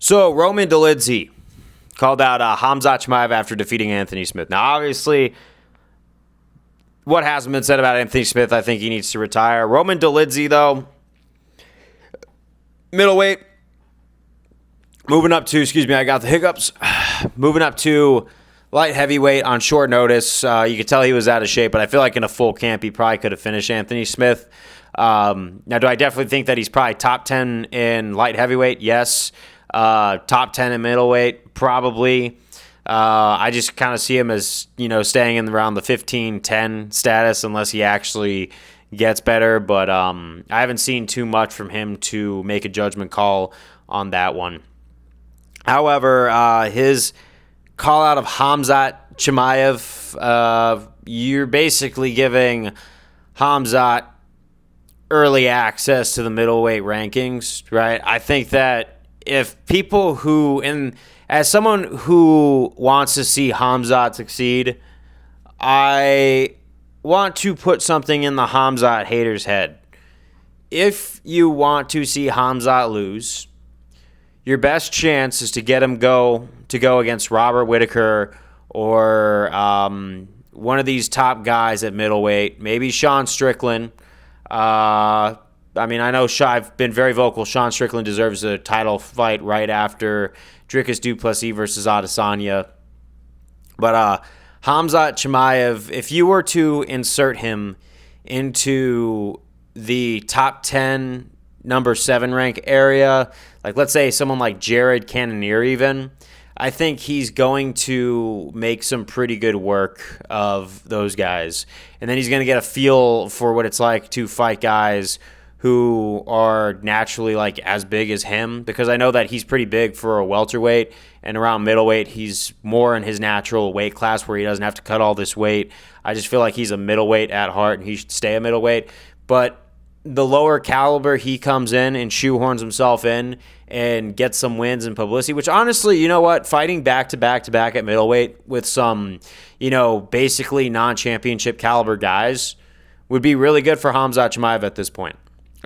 So Roman Dolidze called out Khamzat Chimaev after defeating Anthony Smith. Now, obviously, what hasn't been said about Anthony Smith, I think he needs to retire. Roman Dolidze, though, middleweight, moving up to, I got the hiccups, moving up to light heavyweight on short notice. You could tell he was out of shape, but I feel like in a full camp, he probably could have finished Anthony Smith. Now, do I definitely think that he's probably top 10 in light heavyweight? Yes. Top 10 in middleweight, probably. I just kind of see him as, staying in around the 15-10 status unless he actually gets better. But I haven't seen too much from him to make a judgment call on that one. However, his call out of Khamzat Chimaev, you're basically giving Khamzat early access to the middleweight rankings, right? I think that if people who, and as someone who wants to see Khamzat succeed, I want to put something in the Khamzat hater's head. If you want to see Khamzat lose, your best chance is to get him go against Robert Whittaker or one of these top guys at middleweight, maybe Sean Strickland. I know I've been very vocal. Sean Strickland deserves a title fight right after Dricus du Plessis versus Adesanya. But Khamzat Chimaev, if you were to insert him into the top 10, number 7 rank area, like let's say someone like Jared Cannonier even, I think he's going to make some pretty good work of those guys. And then he's going to get a feel for what it's like to fight guys who are naturally like as big as him, because I know that he's pretty big for a welterweight, and around middleweight he's more in his natural weight class where he doesn't have to cut all this weight. I just feel like he's a middleweight at heart and he should stay a middleweight. But the lower caliber he comes in and shoehorns himself in and gets some wins and publicity, which honestly, you know what, fighting back to back at middleweight with some, basically non-championship caliber guys would be really good for Khamzat Chimaev at this point.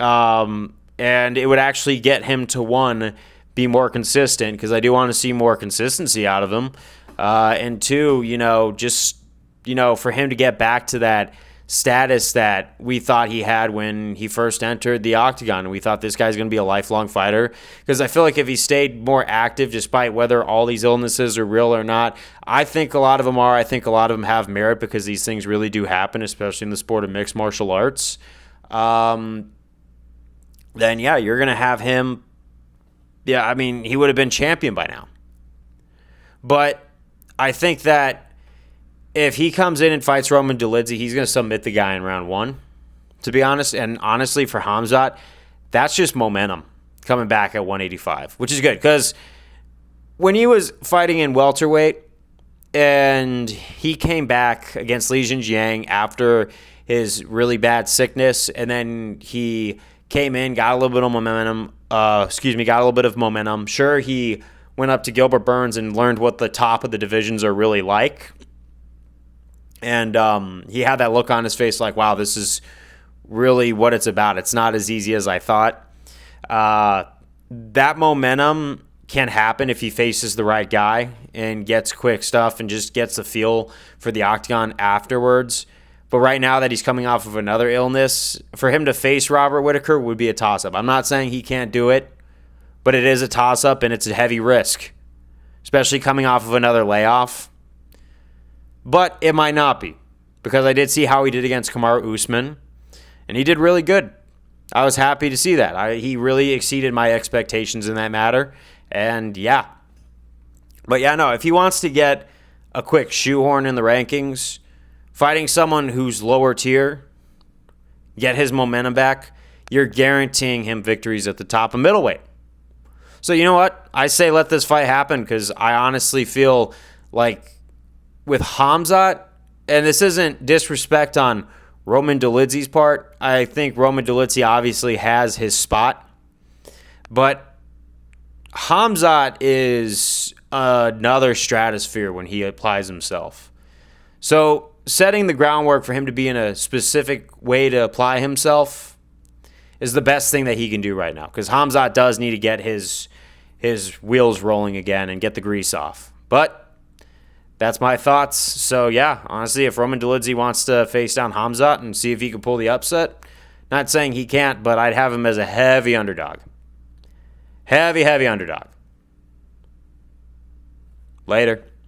And it would actually get him to, one, be more consistent, because I do want to see more consistency out of him. And two, for him to get back to that status that we thought he had when he first entered the octagon. And we thought this guy's going to be a lifelong fighter, because I feel like if he stayed more active, despite whether all these illnesses are real or not, I think a lot of them are. I think a lot of them have merit, because these things really do happen, especially in the sport of mixed martial arts. Then, yeah, you're going to have him. Yeah, he would have been champion by now. But I think that if he comes in and fights Roman Dolidze, he's going to submit the guy in round 1, to be honest. And honestly, for Khamzat, that's just momentum coming back at 185, which is good, because when he was fighting in welterweight and he came back against Li Jinjiang after his really bad sickness, and then he came in, got a little bit of momentum. Sure, he went up to Gilbert Burns and learned what the top of the divisions are really like. And he had that look on his face like, wow, this is really what it's about. It's not as easy as I thought. That momentum can happen if he faces the right guy and gets quick stuff and just gets a feel for the octagon afterwards. But right now that he's coming off of another illness, for him to face Robert Whittaker would be a toss-up. I'm not saying he can't do it, but it is a toss-up and it's a heavy risk, especially coming off of another layoff. But it might not be, because I did see how he did against Kamaru Usman, and he did really good. I was happy to see that. He really exceeded my expectations in that matter, and yeah. But yeah, no, if he wants to get a quick shoehorn in the rankings, fighting someone who's lower tier, get his momentum back, you're guaranteeing him victories at the top of middleweight. So you know what? I say let this fight happen, because I honestly feel like with Khamzat, and this isn't disrespect on Roman Dolidze's part, I think Roman Dolidze obviously has his spot, but Khamzat is another stratosphere when he applies himself. So setting the groundwork for him to be in a specific way to apply himself is the best thing that he can do right now, because Khamzat does need to get his his wheels rolling again and get the grease off. But that's my thoughts. So, yeah, honestly, if Roman Dolidze wants to face down Khamzat and see if he can pull the upset, not saying he can't, but I'd have him as a heavy underdog. Heavy underdog. Later.